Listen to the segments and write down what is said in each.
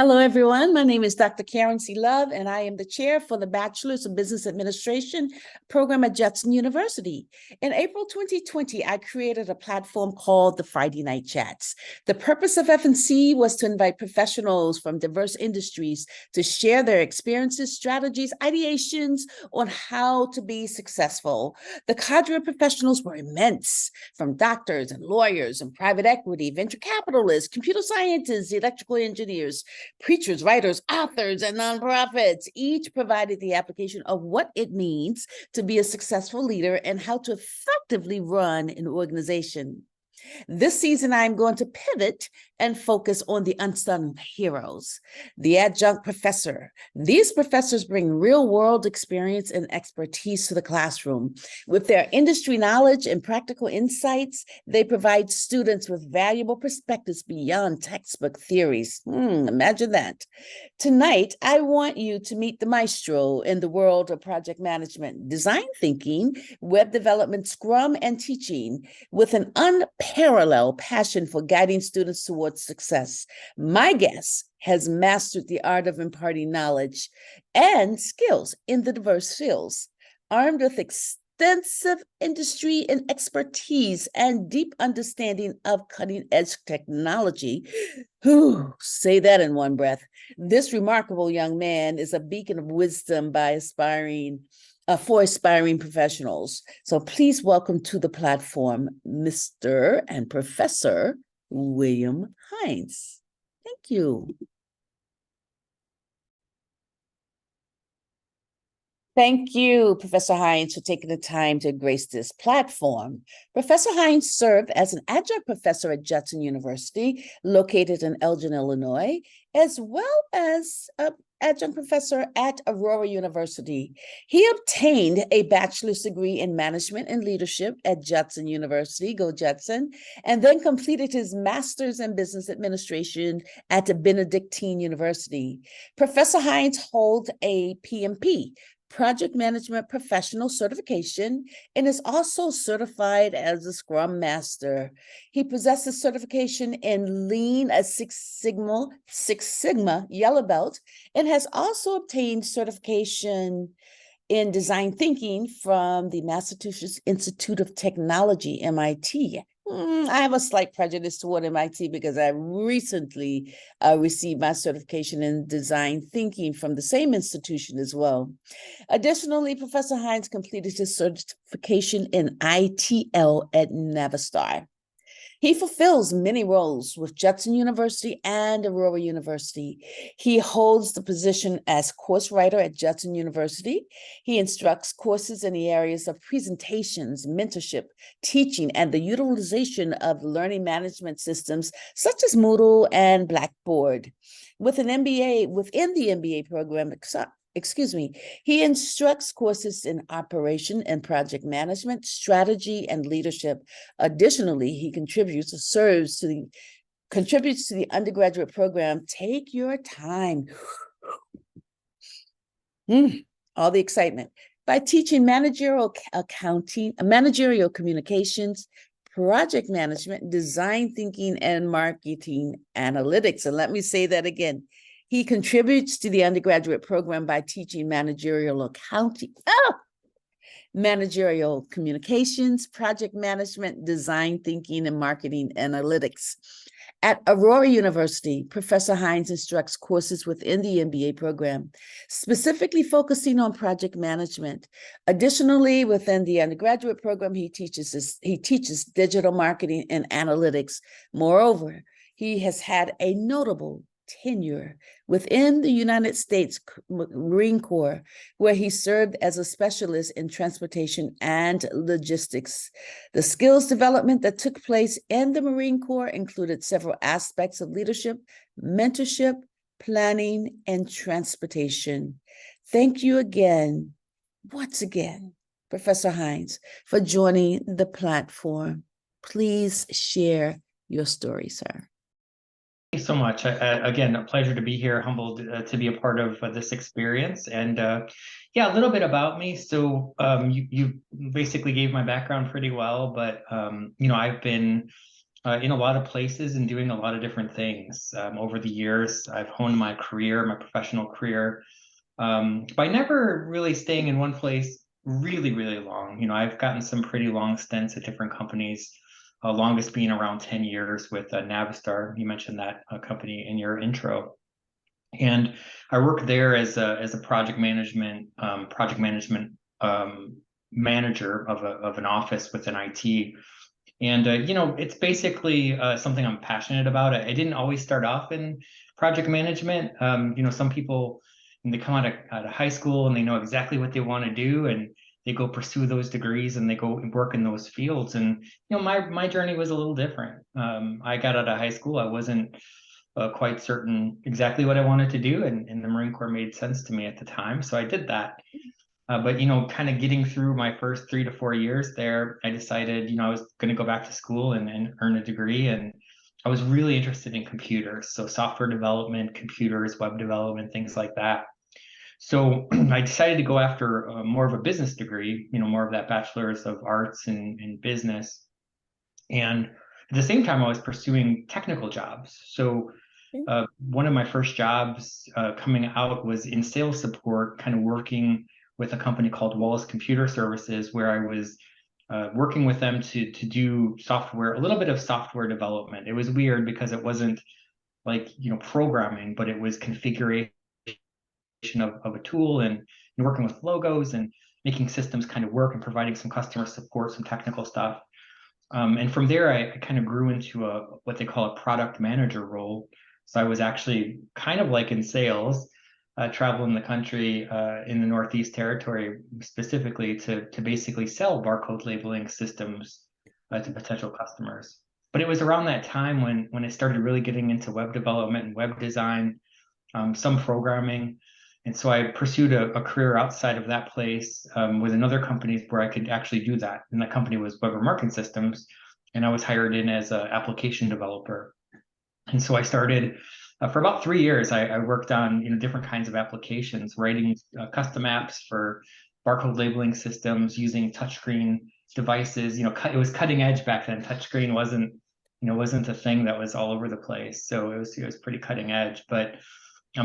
Hello, everyone. My name is Dr. Karen C. Love, and I am the chair for the Bachelor's of Business Administration program at Judson University. In April 2020, I created a platform called the Friday Night Chats. The purpose of F&C was to invite professionals from diverse industries to share their experiences, strategies, ideations on how to be successful. The cadre of professionals were immense, from doctors and lawyers and private equity, venture capitalists, computer scientists, electrical engineers, preachers, writers, authors, and nonprofits. Each provided the application of what it means to be a successful leader and how to effectively run an organization. This season, I'm going to pivot and focus on the unsung heroes, the adjunct professor. These professors bring real-world experience and expertise to the classroom. With their industry knowledge and practical insights, they provide students with valuable perspectives beyond textbook theories. Imagine that. Tonight, I want you to meet the maestro in the world of project management, design thinking, web development, Scrum, and teaching with an unparalleled passion for guiding students towards success. My guest has mastered the art of imparting knowledge and skills in the diverse fields. Armed with extensive industry and expertise and deep understanding of cutting-edge technology, say that in one breath. This remarkable young man is a beacon of wisdom for aspiring professionals. So please welcome to the platform, Mr. and Professor William Hines. Thank you. Thank you, Professor Hines, for taking the time to grace this platform. Professor Hines served as an adjunct professor at Judson University, located in Elgin, Illinois, as well as an adjunct professor at Aurora University. He obtained a bachelor's degree in management and leadership at Judson University, go Judson, and then completed his master's in business administration at Benedictine University. Professor Hines holds a PMP, Project Management Professional Certification, and is also certified as a Scrum Master. He possesses certification in Lean, a Six Sigma Yellow Belt, and has also obtained certification in Design Thinking from the Massachusetts Institute of Technology, MIT. I have a slight prejudice toward MIT because I recently received my certification in design thinking from the same institution as well. Additionally, Professor Hines completed his certification in ITIL at Navistar. He fulfills many roles with Judson University and Aurora University. He holds the position as course writer at Judson University. He instructs courses in the areas of presentations, mentorship, teaching, and the utilization of learning management systems such as Moodle and Blackboard. With an MBA within the MBA program, he instructs courses in operation and project management, strategy, and leadership. Additionally, he contributes to the undergraduate program. Take your time. All the excitement. By teaching managerial accounting, managerial communications, project management, design thinking, and marketing analytics. And let me say that again. He contributes to the undergraduate program by teaching managerial accounting, managerial communications, project management, design thinking, and marketing analytics. At Aurora University, Professor Hines instructs courses within the MBA program, specifically focusing on project management. Additionally, within the undergraduate program, he teaches digital marketing and analytics. Moreover, he has had a notable tenure within the United States Marine Corps, where he served as a specialist in transportation and logistics. The skills development that took place in the Marine Corps included several aspects of leadership, mentorship, planning, and transportation. Thank you again, once again, Professor Hines, for joining the platform. Please share your story, sir. Thank you so much. Again, a pleasure to be here, humbled to be a part of this experience. And yeah, a little bit about me. So you basically gave my background pretty well, but I've been in a lot of places and doing a lot of different things. Over the years, I've honed my career, my professional career, by never really staying in one place really, really long. I've gotten some pretty long stints at different companies, longest being around 10 years with Navistar. You mentioned that company in your intro. And I worked there as a project management manager of an office within IT. And it's basically something I'm passionate about. I didn't always start off in project management. Some people, when they come out of high school and they know exactly what they want to do, and they go pursue those degrees and they go and work in those fields. And my journey was a little different. I got out of high school. I wasn't quite certain exactly what I wanted to do, and the Marine Corps made sense to me at the time, so I did that. But kind of getting through my first 3 to 4 years there, I decided I was going to go back to school and earn a degree, and I was really interested in computers, so software development, computers, web development, things like that. So I decided to go after more of a business degree, more of that bachelor's of arts in business. And at the same time, I was pursuing technical jobs. So one of my first jobs coming out was in sales support, kind of working with a company called Wallace Computer Services, where I was working with them to do software, a little bit of software development. It was weird because it wasn't like programming, but it was configuration of a tool, and working with logos and making systems kind of work and providing some customer support, some technical stuff. And from there, I kind of grew into what they call a product manager role. So I was actually kind of like in sales, traveling the country in the Northeast Territory, specifically to basically sell barcode labeling systems to potential customers. But it was around that time when I started really getting into web development and web design, some programming. And so I pursued a career outside of that place with another company where I could actually do that. And that company was Weber Marketing Systems. And I was hired in as an application developer. And so I started for about 3 years. I worked on different kinds of applications, writing custom apps for barcode labeling systems using touchscreen devices. It was cutting edge back then. Touchscreen wasn't a thing that was all over the place. So it was pretty cutting edge. But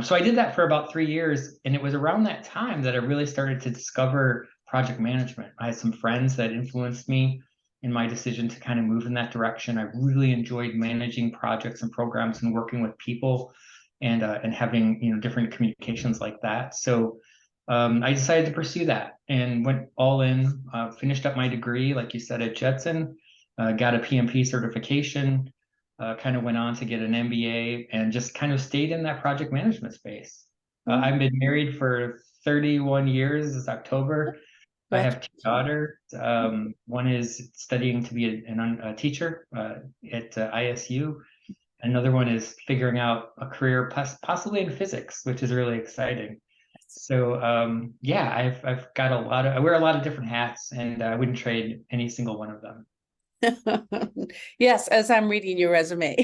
so I did that for about 3 years, and it was around that time that I really started to discover project management. I had some friends that influenced me in my decision to kind of move in that direction. I really enjoyed managing projects and programs and working with people, and having different communications like that. So I decided to pursue that and went all in. Finished up my degree, like you said, at Jetson. Got a PMP certification. Kind of went on to get an MBA and just kind of stayed in that project management space. I've been married for 31 years this October. I have two daughters. One is studying to be a teacher at ISU. Another one is figuring out a career possibly in physics, which is really exciting. So yeah, I've got I wear a lot of different hats, and I wouldn't trade any single one of them. Yes, as I'm reading your resume,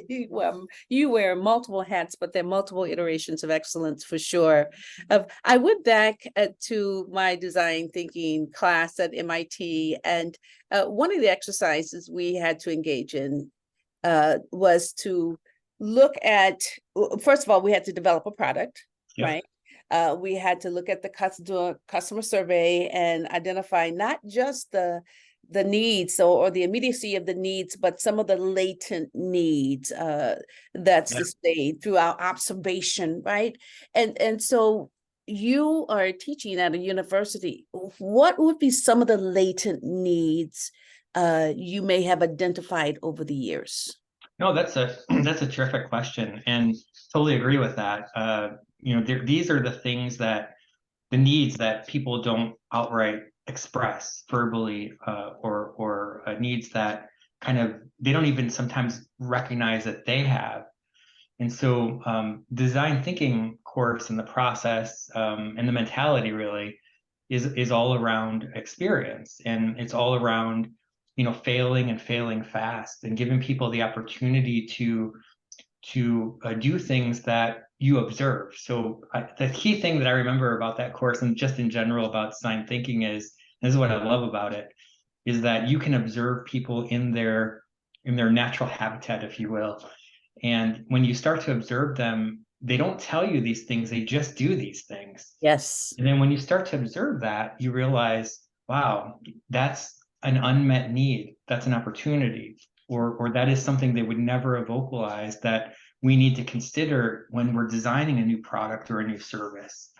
you wear multiple hats, but they're multiple iterations of excellence for sure. I went back to my design thinking class at MIT, and one of the exercises we had to engage in was to look at, first of all, we had to develop a product, Yep. right? We had to look at the customer survey and identify not just the needs or the immediacy of the needs, but some of the latent needs that's displayed through our observation, right? And so you are teaching at a university. What would be some of the latent needs you may have identified over the years? No, that's a terrific question, and totally agree with that. These are the needs that people don't outright express verbally, or needs that kind of they don't even sometimes recognize that they have. And so design thinking course and the process, and the mentality really is all around experience, and it's all around failing and failing fast, and giving people the opportunity to do things that you observe. So the key thing that I remember about that course, and just in general about design thinking, is this is what I love about it, is that you can observe people in their in their natural habitat, if you will. And when you start to observe them, they don't tell you these things, they just do these things. Yes. And then when you start to observe that, you realize, wow, that's an unmet need. That's an opportunity, or that is something they would never have vocalized that we need to consider when we're designing a new product or a new service.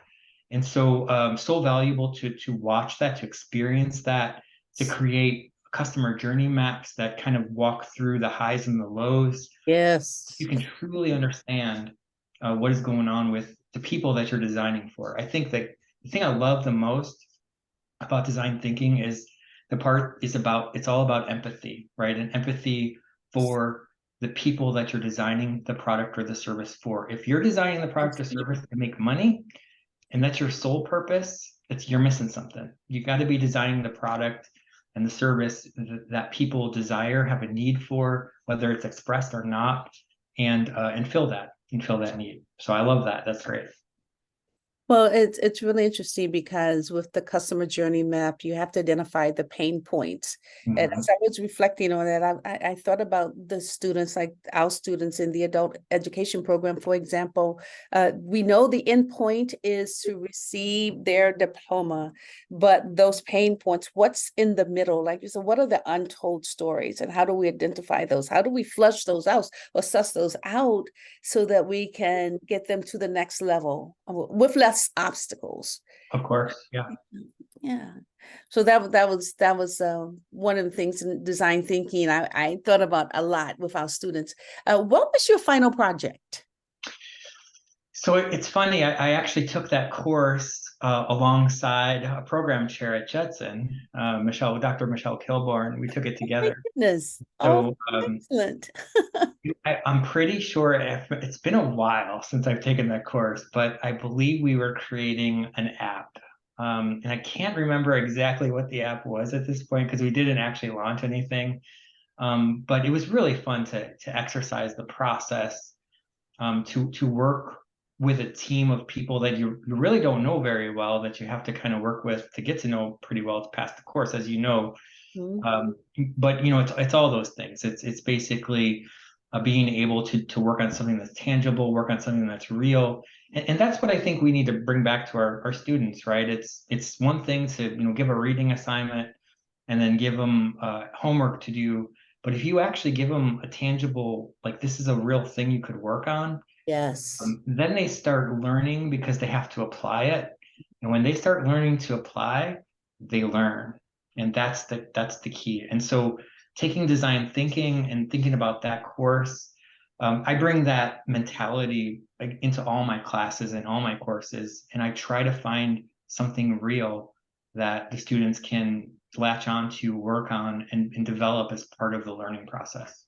And so, so valuable to watch that, to experience that, to create customer journey maps that kind of walk through the highs and the lows. You Yes. can truly understand what is going on with the people that you're designing for. I think that the thing I love the most about design thinking is it's all about empathy, right? And empathy for the people that you're designing the product or the service for. If you're designing the product or service to make money, and that's your sole purpose, you're missing something. You got to be designing the product and the service that people desire, have a need for, whether it's expressed or not, and fill that need. So I love that. That's great. Well, it's really interesting because with the customer journey map, you have to identify the pain points. And Mhm. as I was reflecting on that, I thought about the students, like our students in the adult education program, for example. We know the end point is to receive their diploma, but those pain points, what's in the middle? Like you said, what are the untold stories, and how do we identify those? How do we flush those out or suss those out so that we can get them to the next level with less obstacles? Of course. Yeah. Yeah. So that was one of the things in design thinking I thought about a lot with our students. What was your final project? So it's funny. I actually took that course alongside a program chair at Judson, Dr. Michelle Kilborn. We took it Oh my together. goodness. Oh, So excellent. I'm pretty sure it's been a while since I've taken that course, but I believe we were creating an app. And I can't remember exactly what the app was at this point because we didn't actually launch anything. But it was really fun to exercise the process, to work with a team of people that you really don't know very well, that you have to kind of work with to get to know pretty well to pass the course, as you know. Mhm. But it's all those things. It's basically being able to work on something that's tangible, work on something that's real, and that's what I think we need to bring back to our students, right? It's one thing to give a reading assignment and then give them homework to do, but if you actually give them a tangible, like this is a real thing you could work on, Yes. then they start learning because they have to apply it. And when they start learning to apply, they learn. And that's the key. And so taking design thinking and thinking about that course, I bring that mentality into all my classes and all my courses, and I try to find something real that the students can latch on to, work on, and develop as part of the learning process.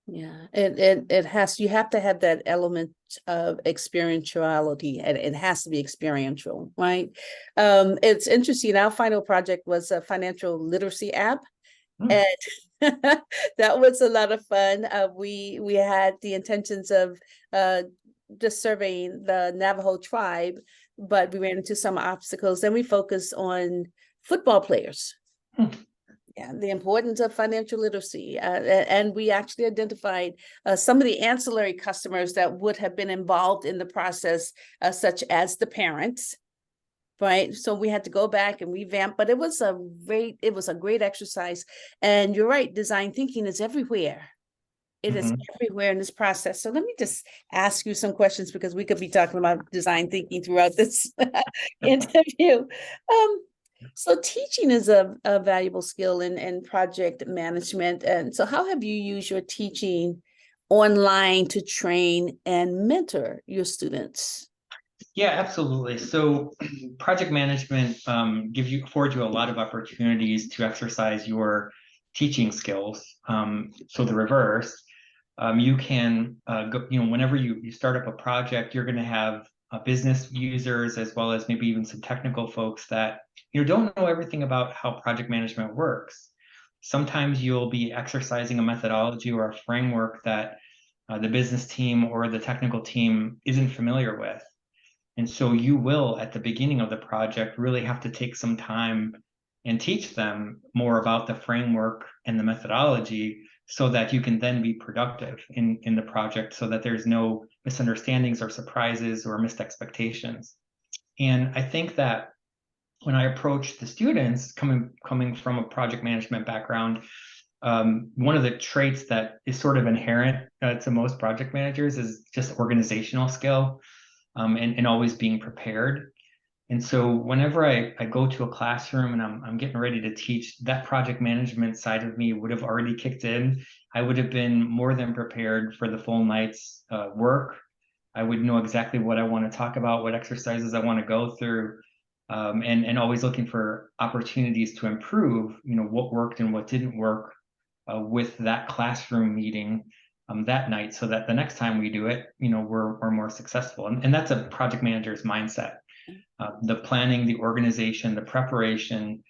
Yeah, it has, you have to have that element of experientiality, and it has to be experiential, right? It's interesting. Our final project was a financial literacy app, Hmm. and that was a lot of fun. We had the intentions of just surveying the Navajo tribe, but we ran into some obstacles. Then we focused on football players. Hmm. Yeah, the importance of financial literacy. And we actually identified some of the ancillary customers that would have been involved in the process, such as the parents, right? So we had to go back and revamp, but it was a great exercise. And you're right, design thinking is everywhere. It is Mhm. everywhere in this process. So let me just ask you some questions, because we could be talking about design thinking throughout this interview. So teaching is a valuable skill in project management. And so how have you used your teaching online to train and mentor your students? Yeah, absolutely. So project management affords you a lot of opportunities to exercise your teaching skills. So the reverse, you can go, whenever you start up a project, you're going to have business users as well as maybe even some technical folks that don't know everything about how project management works. Sometimes you'll be exercising a methodology or a framework that the business team or the technical team isn't familiar with. And so you will, at the beginning of the project, really have to take some time and teach them more about the framework and the methodology so that you can then be productive in the project, so that there's no misunderstandings or surprises or missed expectations. And I think that when I approach the students coming from a project management background, one of the traits that is sort of inherent to most project managers is just organizational skill, and always being prepared. And so whenever I go to a classroom and I'm getting ready to teach, that project management side of me would have already kicked in. I would have been more than prepared for the full night's work. I would know exactly what I want to talk about, what exercises I want to go through, and always looking for opportunities to improve, what worked and what didn't work with that classroom meeting that night, so that the next time we do it, we're more successful. And that's a project manager's mindset. The planning, the organization, the preparation.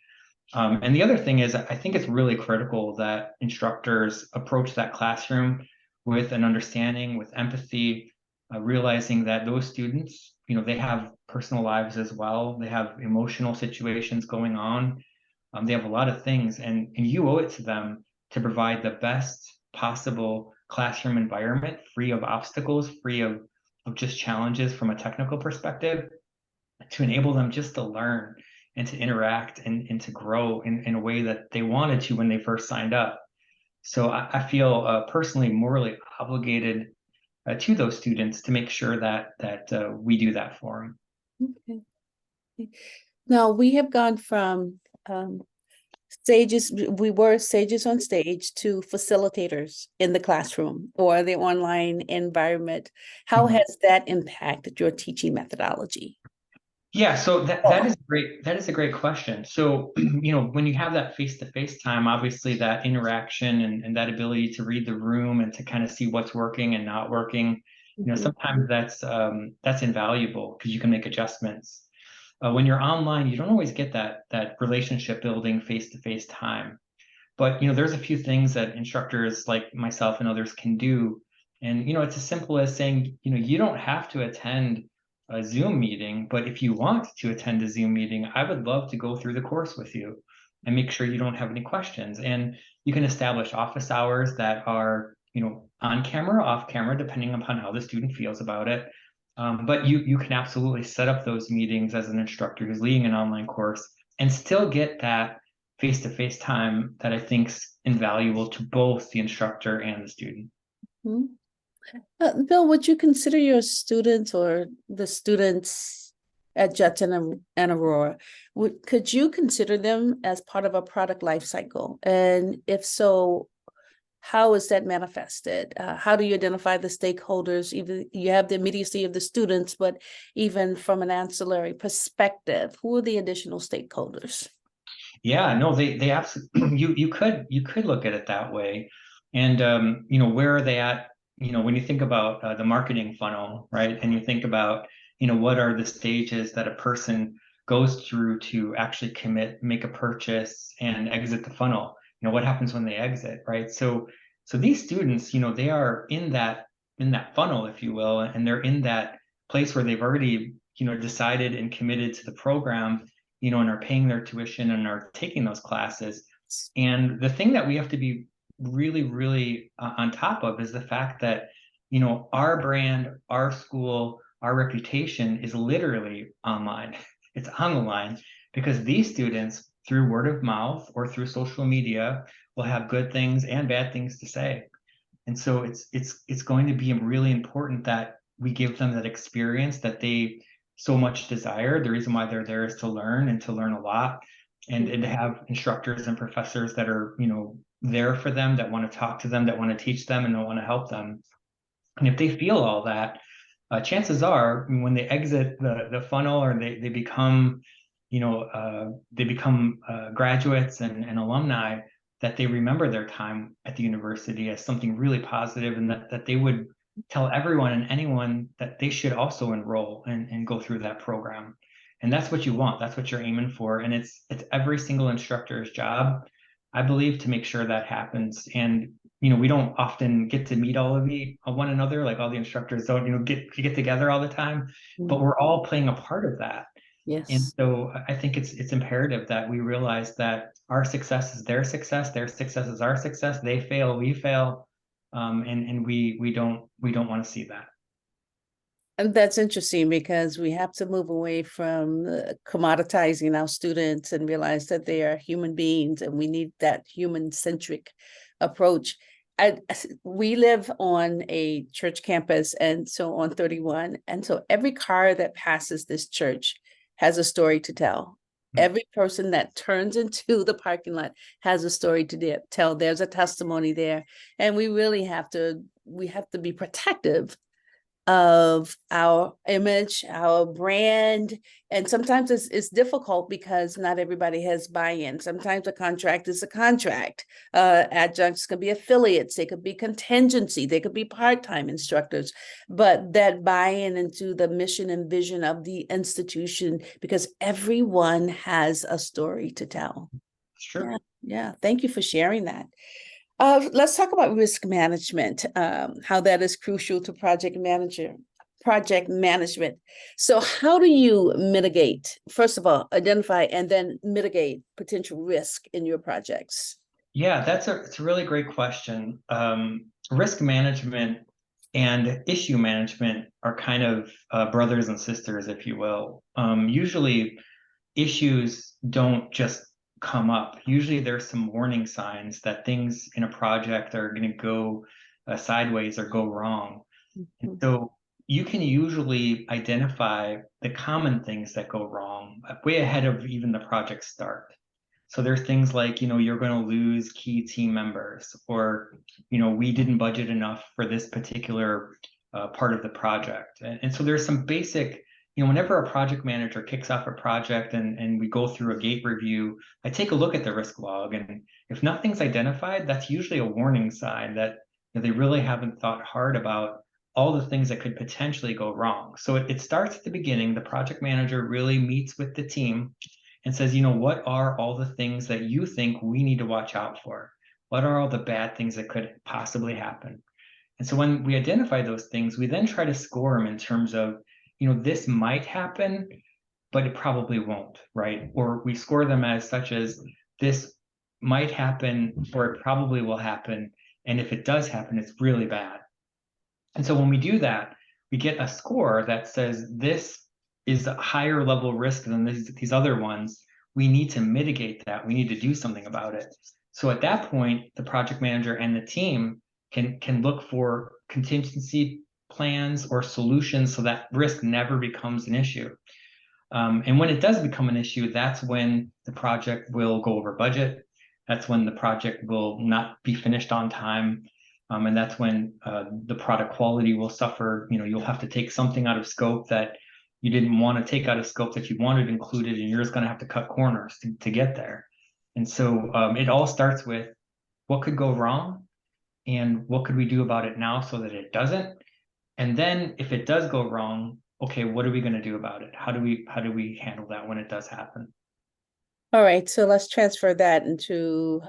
And the other thing is, I think it's really critical that instructors approach that classroom with an understanding, with empathy, realizing that those students, they have personal lives as well. They have emotional situations going on. They have a lot of things, and you owe it to them to provide the best possible classroom environment, free of obstacles, free of just challenges from a technical perspective, to enable them just to learn and to interact and to grow in a way that they wanted to when they first signed up. So I feel personally morally obligated to those students to make sure that we do that for them. Okay. Now we have gone from stages, we were stages on stage to facilitators in the classroom or the online environment. How Mhm. has that impacted your teaching methodology? Yeah, so that is great. That is a great question. So, when you have that face-to-face time, obviously that interaction and that ability to read the room and to kind of see what's working and not working, Mhm. sometimes that's invaluable because you can make adjustments. When you're online, you don't always get that relationship building face-to-face time. But there's a few things that instructors like myself and others can do. And it's as simple as saying, you don't have to attend a Zoom meeting, but if you want to attend a Zoom meeting, I would love to go through the course with you and make sure you don't have any questions. And you can establish office hours that are, on camera, off camera, depending upon how the student feels about it. But you can absolutely set up those meetings as an instructor who's leading an online course and still get that face-to-face time that I think's invaluable to both the instructor and the student. Mhm. Bill, would you consider your students or the students at Judson and Aurora, could you consider them as part of a product life cycle? And if so, how is that manifested? How do you identify the stakeholders? Even you have the immediacy of the students, but even from an ancillary perspective, who are the additional stakeholders? Yeah, no, they absolutely you could look at it that way. And where are they at? When you think about the marketing funnel, right? And you think about, what are the stages that a person goes through to actually commit, make a purchase and exit the funnel. What happens when they exit, right? So these students, they are in that funnel, if you will, and they're in that place where they've already, decided and committed to the program, and are paying their tuition and are taking those classes. And the thing that we have to be really, really on top of is the fact that, our brand, our school, our reputation is literally online. It's on the line because these students, through word of mouth or through social media, will have good things and bad things to say. And so it's going to be really important that we give them that experience that they so much desire. The reason why they're there is to learn and to learn a lot, and to have instructors and professors that are, there for them, that want to talk to them, that want to teach them, and that want to help them. And if they feel all that, chances are when they exit the funnel, or they become, graduates and alumni, that they remember their time at the university as something really positive, and that they would tell everyone and anyone that they should also enroll and go through that program. And that's what you want. That's what you're aiming for. And it's every single instructor's job, I believe, to make sure that happens. And we don't often get to meet all of one another, like all the instructors don't, get together all the time, but we're all playing a part of that. And Yes. so I think it's imperative that we realize that our success is their success is our success. They fail, we fail, and we don't want to see that. And that's interesting because we have to move away from commoditizing our students and realize that they are human beings and we need that human centric approach. We live on a church campus, and so on 31. And so every car that passes this church has a story to tell. Mm. Every person that turns into the parking lot has a story to tell. There's a testimony there. And we have to be protective of our image, our brand. And sometimes it's difficult because not everybody has buy-in. Sometimes a contract is a contract. Adjuncts can be affiliates, they could be contingency, they could be part-time instructors, but that buy-in into the mission and vision of the institution, because everyone has a story to tell. It's true. Yeah, yeah. Thank you for sharing that. Let's talk about risk management, how that is crucial to project management. So how do you mitigate, first of all, identify and then mitigate potential risk in your projects? Yeah, it's a really great question. Risk management and issue management are kind of brothers and sisters, if you will. Usually issues don't just come up. Usually there's some warning signs that things in a project are going to go sideways or go wrong. And Mhm. so you can usually identify the common things that go wrong way ahead of even the project start. So there's things like, you're going to lose key team members, or, we didn't budget enough for this particular part of the project. And so there's some basic, whenever a project manager kicks off a project and we go through a gate review, I take a look at the risk log. And if nothing's identified, that's usually a warning sign that they really haven't thought hard about all the things that could potentially go wrong. So it starts at the beginning. The project manager really meets with the team and says, what are all the things that you think we need to watch out for? What are all the bad things that could possibly happen? And so when we identify those things, we then try to score them in terms of, this might happen, but it probably won't, right? Or we score them as such as this might happen, or it probably will happen. And if it does happen, it's really bad. And so when we do that, we get a score that says this is a higher level risk than these other ones. We need to mitigate that. We need to do something about it. So at that point, the project manager and the team can look for contingency plans or solutions so that risk never becomes an issue. And when it does become an issue, that's when the project will go over budget. That's when the project will not be finished on time. And that's when the product quality will suffer. You'll have to take something out of scope that you didn't want to take out of scope that you wanted included, and you're just going to have to cut corners to get there. And so it all starts with what could go wrong and what could we do about it now so that it doesn't. And then if it does go wrong, okay, what are we going to do about it? How do we handle that when it does happen? All right, so let's transfer that into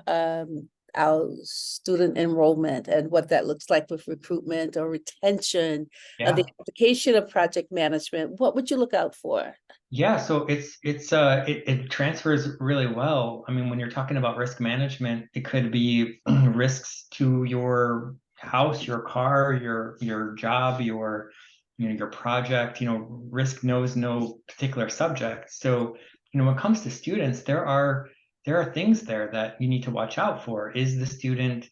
our student enrollment and what that looks like with recruitment or retention, the Yeah. application of project management. What would you look out for? Yeah, so it transfers really well. I mean, when you're talking about risk management, it could be risks to your house, your car, your job, your project. Risk knows no particular subject. So, when it comes to students, there are things there that you need to watch out for. Is the student,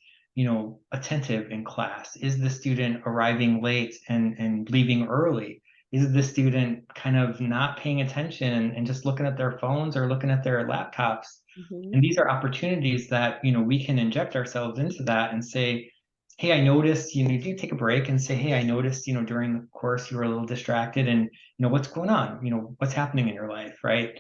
attentive in class? Is the student arriving late and leaving early? Is the student kind of not paying attention and just looking at their phones or looking at their laptops? Mhm. And these are opportunities that, we can inject ourselves into that and say, hey, I noticed, you do take a break and say, hey, I noticed, during the course you were a little distracted, and, what's going on? What's happening in your life, right?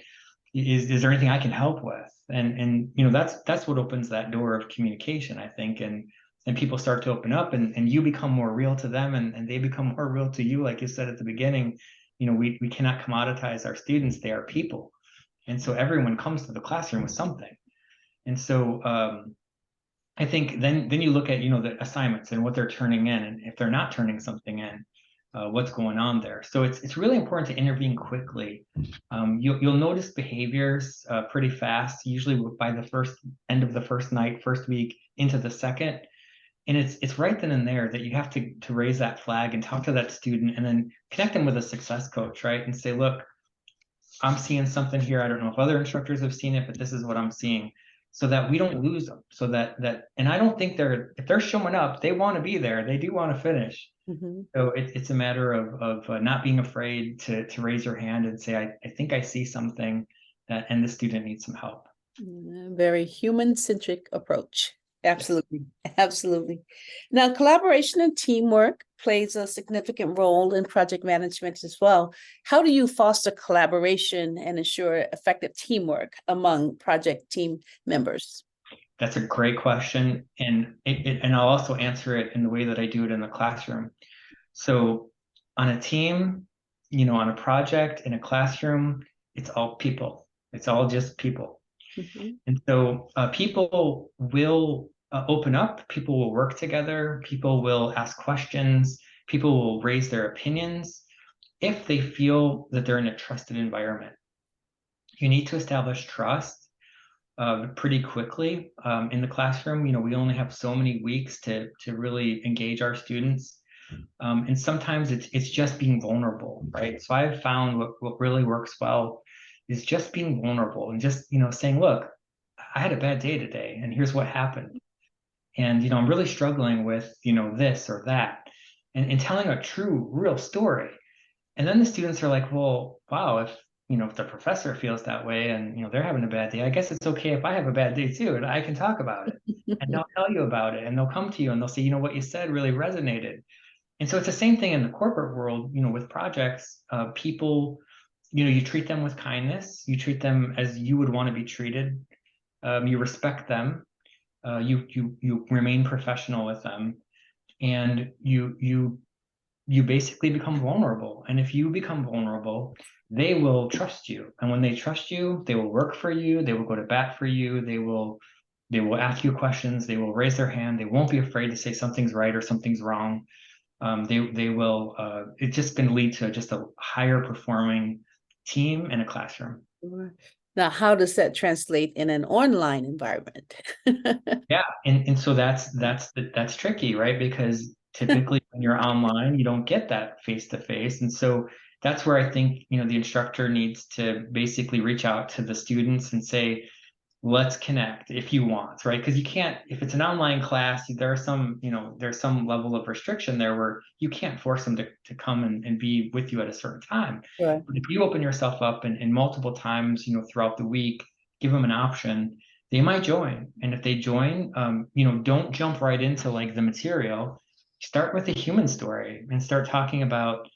Is there anything I can help with? And that's what opens that door of communication, I think. And people start to open up, and you become more real to them, and they become more real to you. Like you said at the beginning, we cannot commoditize our students. They are people. And so everyone comes to the classroom with something. And so I think then you look at, the assignments and what they're turning in. And if they're not turning something in, what's going on there. So it's really important to intervene quickly. You'll notice behaviors pretty fast, usually by the end of the first night, first week into the second. And it's right then and there that you have to raise that flag and talk to that student and then connect them with a success coach, right? And say, look, I'm seeing something here. I don't know if other instructors have seen it, but this is what I'm seeing, so that we don't lose them. So that and I don't think if they're showing up, they want to be there. They do want to finish. Mm-hmm. So it's a matter of not being afraid to raise your hand and say, I think I see something and the student needs some help. Very human-centric approach. Absolutely. Absolutely. Now, collaboration and teamwork plays a significant role in project management as well. How do you foster collaboration and ensure effective teamwork among project team members? That's a great question. And and I'll also answer it in the way that I do it in the classroom. So on a team, on a project, in a classroom, it's all people. It's all just people. Mhm. And so people will open up, people will work together, people will ask questions, people will raise their opinions if they feel that they're in a trusted environment. You need to establish trust pretty quickly in the classroom. We only have so many weeks to really engage our students. And sometimes it's just being vulnerable, right? So I've found what really works well is just being vulnerable and just, saying, look, I had a bad day today and here's what happened. And, I'm really struggling with, this or that, and telling a true, real story. And then the students are like, well, wow, if the professor feels that way and, they're having a bad day, I guess it's okay if I have a bad day too, and I can talk about it. And they'll tell you about it and they'll come to you and they'll say, what you said really resonated. And so it's the same thing in the corporate world, with projects, people, you treat them with kindness, you treat them as you would want to be treated, you respect them, you remain professional with them, and you basically become vulnerable. And if you become vulnerable, they will trust you. And when they trust you, they will work for you, they will go to bat for you, they will ask you questions, they will raise their hand, they won't be afraid to say something's right or something's wrong. They will it's just going to lead to just a higher performing team in a classroom. Sure. Now, how does that translate in an online environment? Yeah, and so that's tricky, right? Because typically when you're online, you don't get that face to face, and so that's where I think the instructor needs to basically reach out to the students and say, let's connect if you want, right? Because you can't, if it's an online class, there's some level of restriction there where you can't force them to come and be with you at a certain time. Sure. But if you open yourself up and multiple times, throughout the week, give them an option, they might join. And if they join, don't jump right into like the material. Start with a human story and start talking about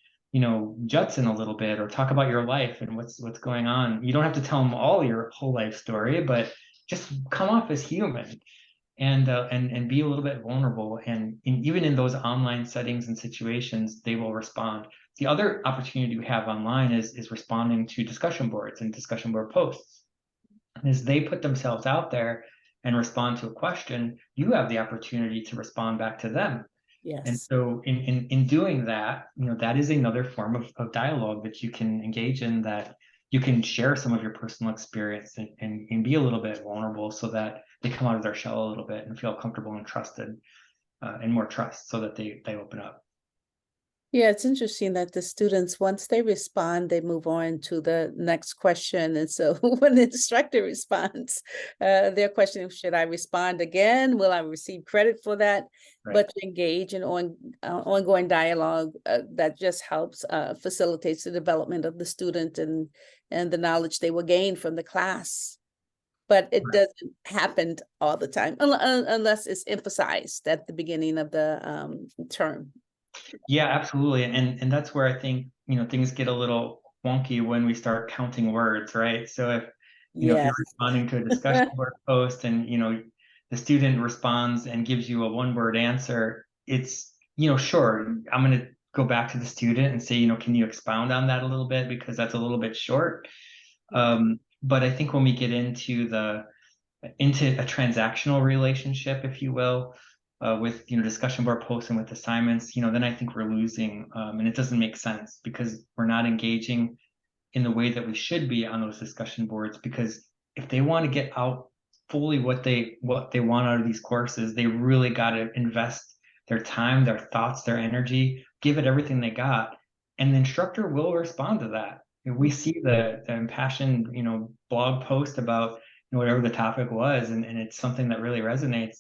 Judson a little bit, or talk about your life and what's going on. You don't have to tell them all your whole life story, but just come off as human and be a little bit vulnerable. And even in those online settings and situations, they will respond. The other opportunity we have online is responding to discussion boards and discussion board posts. As they put themselves out there and respond to a question, you have the opportunity to respond back to them. And Yes. so in doing that, that is another form of dialogue that you can engage in, that you can share some of your personal experience and be a little bit vulnerable, so that they come out of their shell a little bit and feel comfortable and trusted, and more trust, so that they open up. Yeah, it's interesting that the students, once they respond, they move on to the next question. And so when the instructor responds, they're questioning, should I respond again? Will I receive credit for that? Right. But to engage in ongoing dialogue that just helps facilitates the development of the student and the knowledge they will gain from the class. But it Right. doesn't happen all the time unless it's emphasized at the beginning of the term. Yeah, absolutely. And that's where I think, things get a little wonky when we start counting words, right? So if Yes. you're responding to a discussion board post and, the student responds and gives you a one-word answer, it's, sure, I'm going to go back to the student and say, can you expound on that a little bit? Because that's a little bit short. But I think when we get into a transactional relationship, if you will, with discussion board posts and with assignments, then I think we're losing, and it doesn't make sense because we're not engaging in the way that we should be on those discussion boards. Because if they want to get out fully what they want out of these courses, they really got to invest their time, their thoughts, their energy, give it everything they got, and the instructor will respond to that. If we see the impassioned blog post about whatever the topic was, and it's something that really resonates,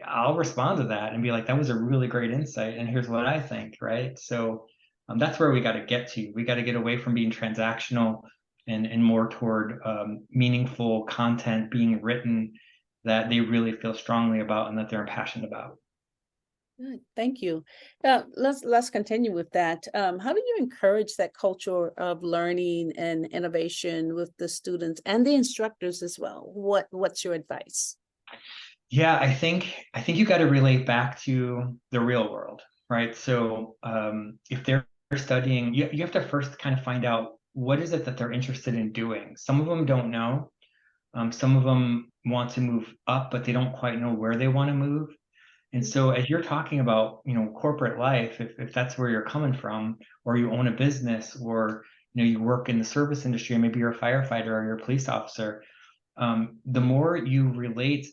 I'll respond to that and be like, that was a really great insight, and here's what I think, right? So that's where we got to get to. We got to get away from being transactional and more toward meaningful content being written that they really feel strongly about and that they're passionate about. Good, thank you. Let's continue with that. How do you encourage that culture of learning and innovation with the students and the instructors as well? What's your advice? Yeah, I think you got to relate back to the real world, right? So if they're studying, you have to first kind of find out what is it that they're interested in doing. Some of them don't know. Some of them want to move up, but they don't quite know where they want to move. And so as you're talking about, corporate life, if that's where you're coming from, or you own a business, or you work in the service industry, and maybe you're a firefighter or you're a police officer, the more you relate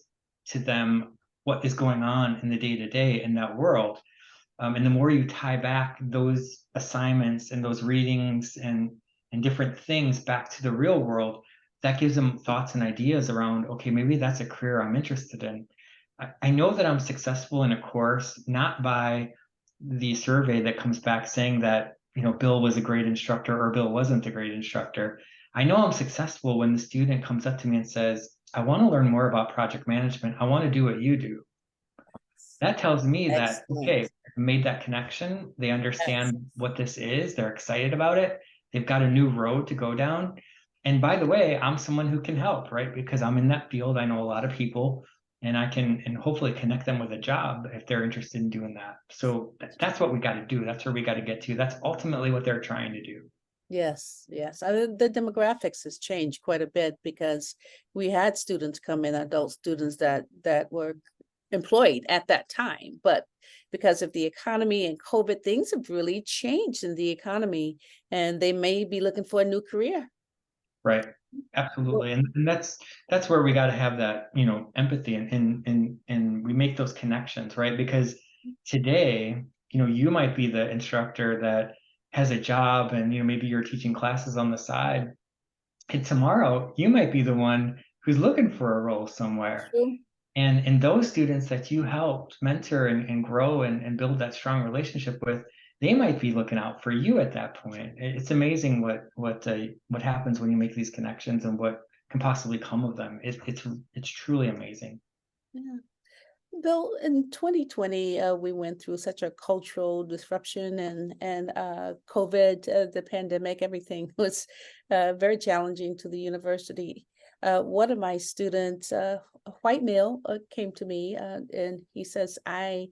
to them what is going on in the day-to-day in that world, and the more you tie back those assignments and those readings and different things back to the real world, that gives them thoughts and ideas around, okay, maybe that's a career I'm interested in. I know that I'm successful in a course not by the survey that comes back saying that Bill was a great instructor or Bill wasn't a great instructor. I know I'm successful when the student comes up to me and says, I want to learn more about project management. I want to do what you do. That tells me that, okay, Excellent. I've made that connection. They Yes. understand what this is. They're excited about it. They've got a new road to go down. And by the way, I'm someone who can help, right? Because I'm in that field. I know a lot of people, and I can and hopefully connect them with a job if they're interested in doing that. So that's what we got to do. That's where we got to get to. That's ultimately what they're trying to do. Yes, yes. The demographics has changed quite a bit because we had students come in, adult students that were employed at that time, but because of the economy and COVID, things have really changed in the economy, and they may be looking for a new career. Right. Well, Absolutely. And that's where we got to have that, empathy and we make those connections, right? Because today, you might be the instructor that has a job and maybe you're teaching classes on the side. And tomorrow you might be the one who's looking for a role somewhere. true. And those students that you helped mentor and grow and build that strong relationship with, they might be looking out for you at that point. It's amazing what happens when you make these connections and what can possibly come of them. It's truly amazing. Yeah. Bill, in 2020, we went through such a cultural disruption and COVID, the pandemic, everything was very challenging to the university. One of my students, a white male, came to me and he says, I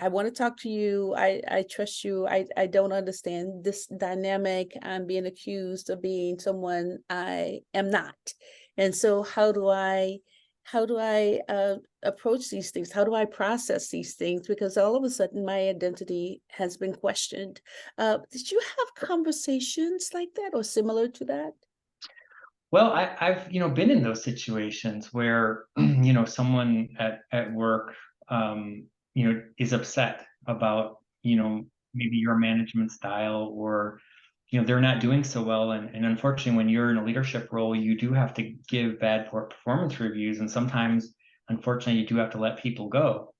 want to talk to you. I trust you. I don't understand this dynamic. I'm being accused of being someone I am not. And so how do I approach these things? How do I process these things? Because all of a sudden my identity has been questioned. Did you have conversations like that or similar to that? Well, I've been in those situations where someone at work is upset about maybe your management style, or they're not doing so well, and unfortunately when you're in a leadership role you do have to give bad performance reviews, and sometimes unfortunately you do have to let people go.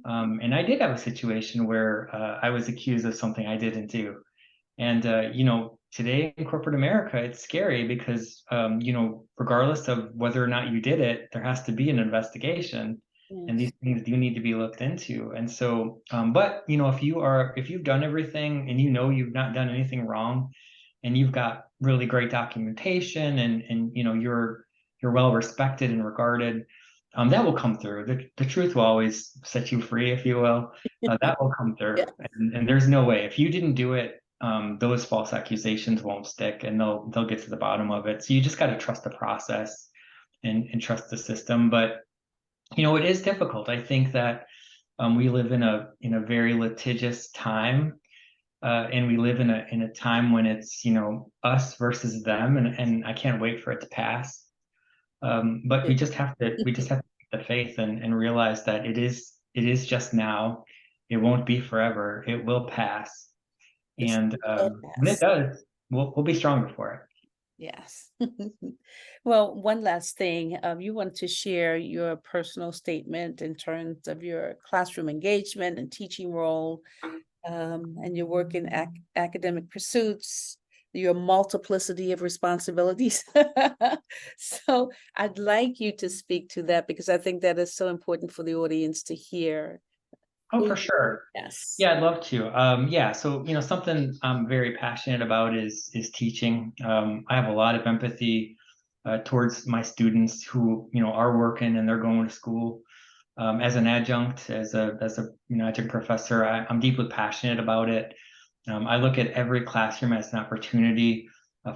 And I did have a situation where I was accused of something I didn't do. And today in corporate America, it's scary because regardless of whether or not you did it, there has to be an investigation, and these Yes. things do need to be looked into. And so, but if you've done everything and you've not done anything wrong, and you've got really great documentation, and you're well respected and regarded, that will come through. The truth will always set you free, if you will. That will come Yeah. through, and there's no way if you didn't do it, those false accusations won't stick, and they'll get to the bottom of it. So you just got to trust the process and trust the system. But it is difficult. I think that We live in a very litigious time, and we live in a time when it's, us versus them, and I can't wait for it to pass. But we just have to keep the faith and realize that it is just now. It won't be forever. It will pass. It's And when it yes. does, we'll be stronger for it. Yes. Well, one last thing, you want to share your personal statement in terms of your classroom engagement and teaching role, and your work in academic pursuits, your multiplicity of responsibilities. So I'd like you to speak to that because I think that is so important for the audience to hear. Oh, Who for you sure. Yes. Yeah, I'd love to. Yeah, so something I'm very passionate about is teaching. I have a lot of empathy towards my students who are working and they're going to school. As an adjunct, as a adjunct professor, I'm deeply passionate about it. I look at every classroom as an opportunity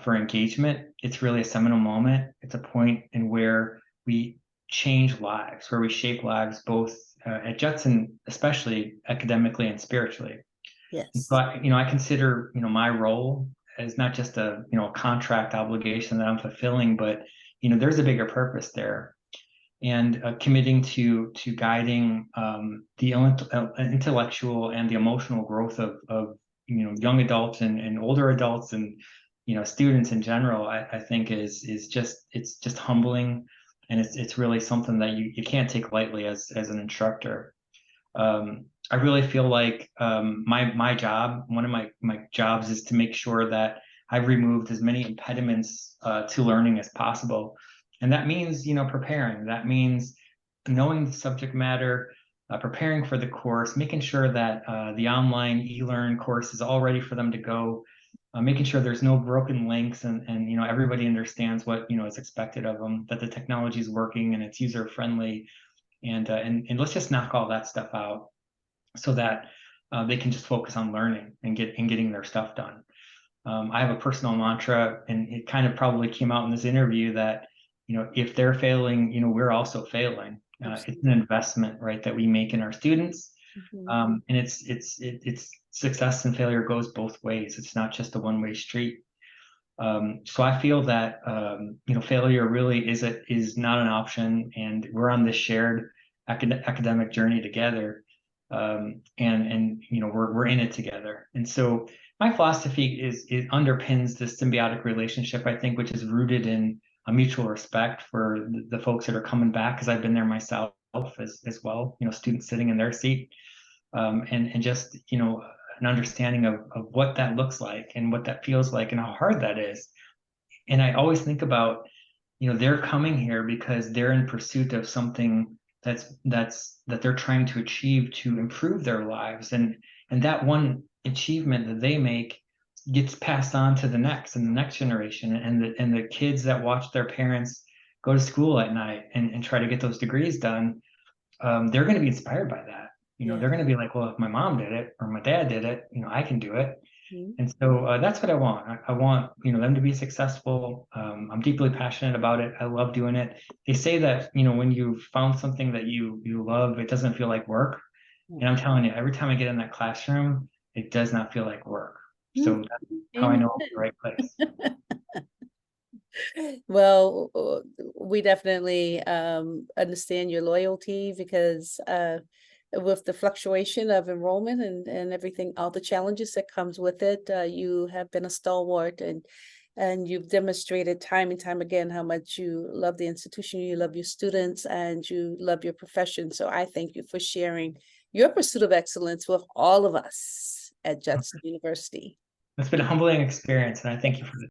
for engagement. It's really a seminal moment. It's a point in where we change lives, where we shape lives, both at Judson, especially academically and spiritually. And so Yes. I consider, my role as not just a contract obligation that I'm fulfilling, but, there's a bigger purpose there. And committing to guiding the intellectual and the emotional growth of young adults and older adults and students in general, I think is just it's just humbling, and it's really something that you can't take lightly as an instructor. I really feel like my job, one of my jobs, is to make sure that I've removed as many impediments to learning as possible, and that means preparing. That means knowing the subject matter, preparing for the course, making sure that the online e-learn course is all ready for them to go, making sure there's no broken links, and everybody understands what is expected of them, that the technology is working and it's user friendly, and let's just knock all that stuff out so that they can just focus on learning and getting their stuff done. I have a personal mantra, and it kind of probably came out in this interview that if they're failing, we're also failing. It's an Absolutely. investment, right, that we make in our students, Mhm. and it's success and failure goes both ways. It's not just a one-way street. So I feel that failure really is not an option, and we're on this shared academic journey together, and we're in it together. And so my philosophy is it underpins this symbiotic relationship, I think, which is rooted in a mutual respect for the folks that are coming back, because I've been there myself as well. Students sitting in their seat, and just an understanding of what that looks like and what that feels like and how hard that is. And I always think about, they're coming here because they're in pursuit of something that they're trying to achieve to improve their lives, and that one achievement that they make gets passed on to the next and the next generation, and the kids that watch their parents go to school at night and try to get those degrees done. They're going to be inspired by that. Yeah. They're going to be like, well, if my mom did it or my dad did it, I can do it. Mhm. And so that's what I want. I want them to be successful. I'm deeply passionate about it. I love doing it. They say that when you've found something that you love, it doesn't feel like work. And I'm telling you, every time I get in that classroom, it does not feel like work. So Mhm. that's how I Amen. know I'm in the right place. Well, we definitely understand your loyalty because with the fluctuation of enrollment and everything, all the challenges that comes with it, you have been a stalwart and you've demonstrated time and time again how much you love the institution, you love your students, and you love your profession. So I thank you for sharing your pursuit of excellence with all of us at Judson University. It's been a humbling experience, and I thank you for the